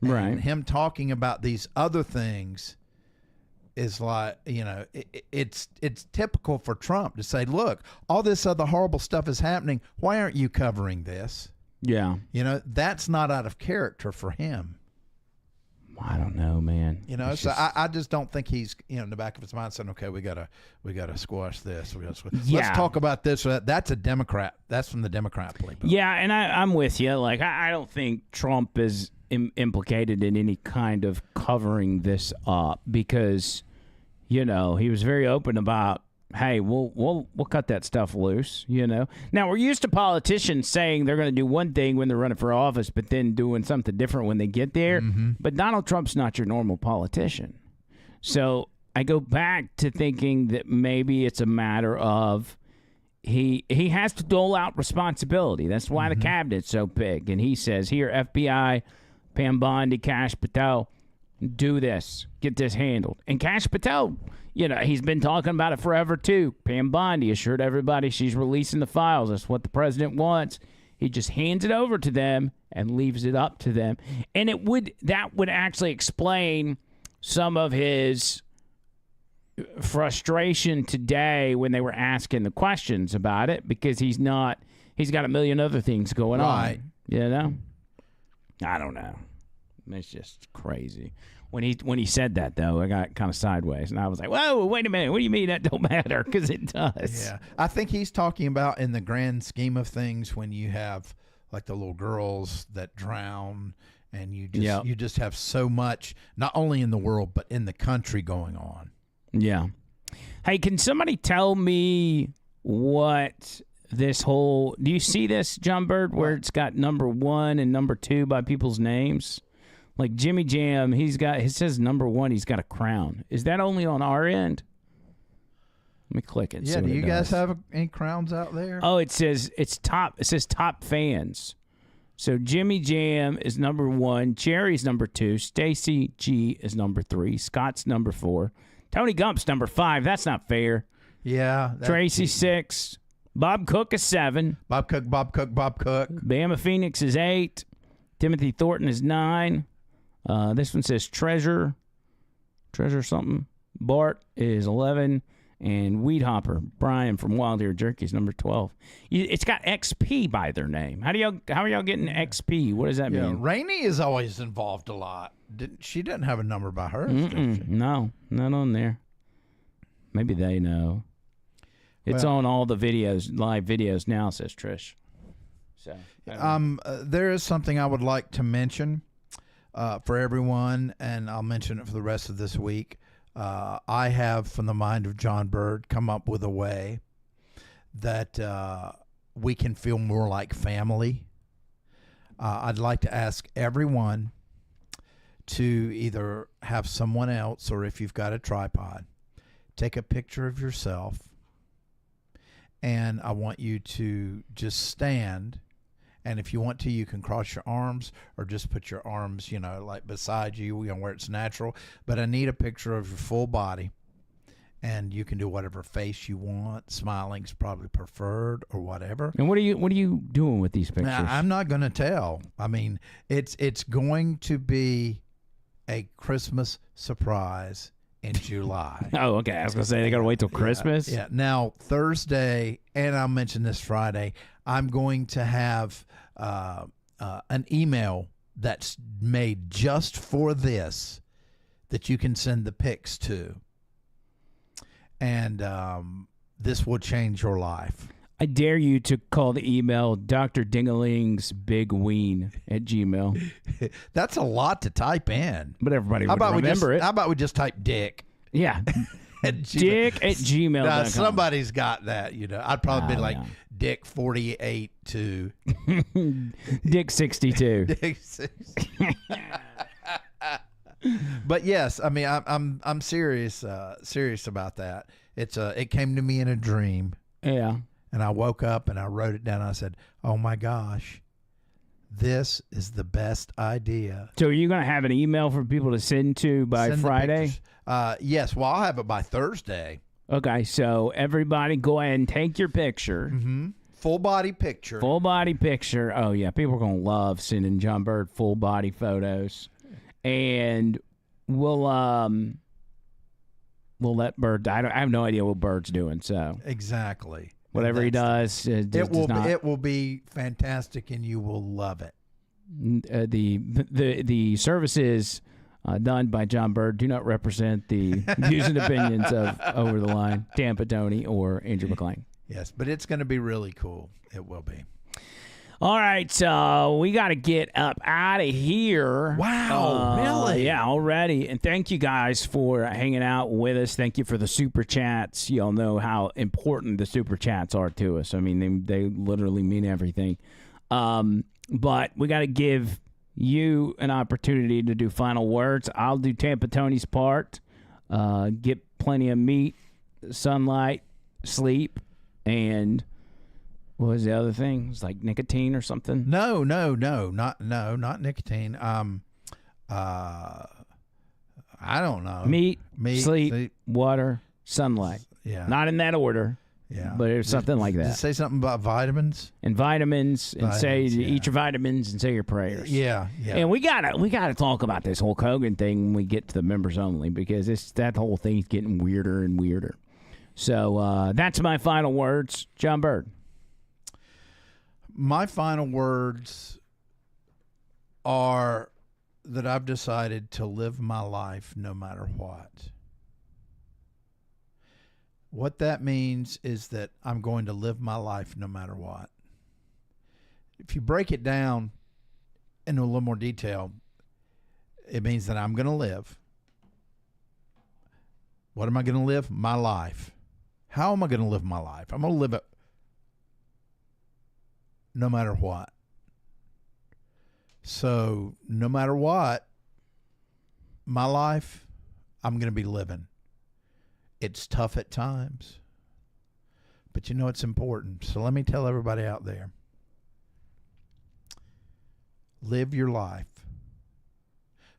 Right. And him talking about these other things is like, it's typical for Trump to say, look, all this other horrible stuff is happening. Why aren't you covering this? Yeah. That's not out of character for him. I don't know, man. So I just don't think he's, in the back of his mind saying, okay, we gotta squash this. Yeah. Let's talk about this or that. That's a Democrat. That's from the Democrat playbook. Yeah, and I'm with you. Like, I don't think Trump is implicated in any kind of covering this up because, he was very open about, hey, we'll cut that stuff loose, Now, we're used to politicians saying they're going to do one thing when they're running for office, but then doing something different when they get there. Mm-hmm. But Donald Trump's not your normal politician. So I go back to thinking that maybe it's a matter of he has to dole out responsibility. That's why the cabinet's so big. And he says, here, FBI, Pam Bondi, Kash Patel, do this. Get this handled. And Kash Patel, he's been talking about it forever, too. Pam Bondi assured everybody she's releasing the files. That's what the president wants. He just hands it over to them and leaves it up to them. And that would actually explain some of his frustration today when they were asking the questions about it, because he's got a million other things going Right. on. I don't know. It's just crazy. When he said that, though, I got kind of sideways, and I was like, whoa, wait a minute. What do you mean that don't matter? Because it does. Yeah. I think he's talking about in the grand scheme of things when you have, like, the little girls that drown, and you just have so much, not only in the world, but in the country going on. Yeah. Hey, can somebody tell me what this whole... Do you see this, John Bird, where it's got number 1 and number 2 by people's names? Like Jimmy Jam, it says number 1, he's got a crown. Is that only on our end? Let me click it. Yeah, do you guys have any crowns out there? Oh, it says top fans. So Jimmy Jam is number 1, Jerry's number 2, Stacy G is number 3, Scott's number 4, Tony Gump's number 5. That's not fair. Yeah. Tracy 6, Bob Cook is 7. Bob Cook. Bama Phoenix is 8. Timothy Thornton is 9. This one says Treasure something. Bart is 11. And Weed Hopper, Brian from Wild Ear Jerky is number 12. It's got XP by their name. How are y'all getting XP? What does that mean? Rainey is always involved a lot. She didn't have a number by hers, did she? No, not on there. Maybe they know. It's on all the videos, live videos now, says Trish. So there is something I would like to mention for everyone, and I'll mention it for the rest of this week. I have, from the mind of John Bird, come up with a way that we can feel more like family. I'd like to ask everyone to either have someone else, or if you've got a tripod, take a picture of yourself, and I want you to just stand. And if you want to, you can cross your arms or just put your arms, like beside you, where it's natural. But I need a picture of your full body. And you can do whatever face you want. Smiling's probably preferred, or whatever. And what are you doing with these pictures? Now, I'm not going to tell. I mean, it's going to be a Christmas surprise in July. Oh, okay. I was going to say they got to wait till Christmas. Yeah. Now, Thursday, and I'll mention this Friday, I'm going to have an email that's made just for this that you can send the pics to. And this will change your life. I dare you to call the email Dr. Dingaling's Big Ween at Gmail. That's a lot to type in. But everybody would remember it. How about we just type Dick? Yeah. Dick at gmail.com. Now, somebody's got that, I'd probably be like Dick 48 to Dick 62. Dick 60. But yes, I mean, I'm serious about that. It came to me in a dream, Yeah. and I woke up and I wrote it down. And I said, "Oh my gosh, this is the best idea." So are you going to have an email for people to send to by Send the Friday? pictures. Yes. Well, I'll have it by Thursday. Okay, so everybody go ahead and take your picture. Mm-hmm. Full body picture. Full body picture. Oh, yeah. People are going to love sending John Bird full body photos. And we'll let Bird. I have no idea what Bird's doing. So Exactly. whatever he does, It will be fantastic, and you will love it. The services done by John Bird do not represent the views and opinions of Over the Line, Tampa Tony, or Andrew McClain. Yes, but it's going to be really cool. It will be. All right, so we got to get up out of here. Wow, really? Yeah, already. And thank you guys for hanging out with us. Thank you for the super chats. Y'all know how important the super chats are to us. I mean, they literally mean everything. But we got to give you an opportunity to do final words. I'll do Tampa Tony's part. Get plenty of meat, sunlight, sleep, and what was the other thing? It was like nicotine or something. No, not nicotine. I don't know. Meat, sleep, water, sunlight. Yeah. Not in that order. Yeah. But it was something like Did it that. say something about vitamins? And vitamins, and say Vitamins, yeah. eat your vitamins and say your prayers. Yeah. And we gotta talk about this Hulk Hogan thing when we get to the members only, because that whole thing's getting weirder and weirder. So that's my final words. John Bird. My final words are that I've decided to live my life no matter what. What that means is that I'm going to live my life no matter what. If you break it down into a little more detail, it means that I'm going to live. What am I going to live? My life. How am I going to live my life? I'm going to live it no matter what. So, no matter what, my life, I'm going to be living. It's tough at times, but you know it's important. So let me tell everybody out there, live your life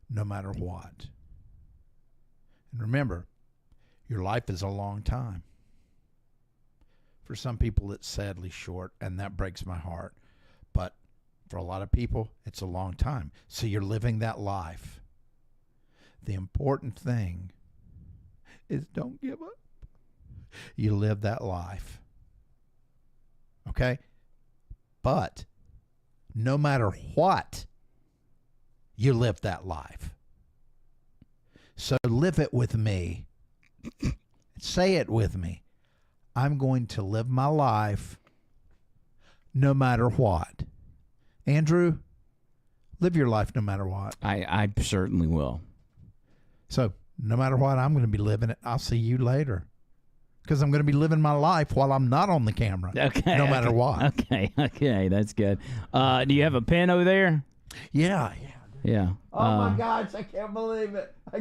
no matter what. And remember, your life is a long time. For some people, it's sadly short, and that breaks my heart. But for a lot of people, it's a long time. So you're living that life. The important thing is don't give up. You live that life. Okay? But no matter what, you live that life. So live it with me. Say it with me. I'm going to live my life no matter what. Andrew, live your life no matter what. I certainly will. So, no matter what, I'm going to be living it. I'll see you later. Because I'm going to be living my life while I'm not on the camera. Okay. No matter what. Okay, that's good. Do you have a pen over there? Yeah. Yeah. Oh my gosh, I can't believe it. I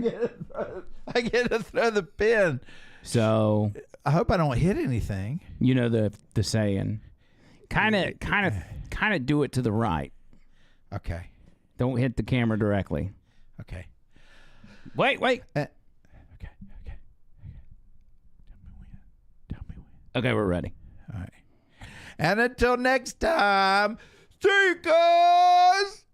get to throw the pen. So I hope I don't hit anything. you know the saying, kind of do it to the right. Okay. Don't hit the camera directly. Okay. Wait. Okay. Tell me when. Okay, we're ready. All right. And until next time, see you guys.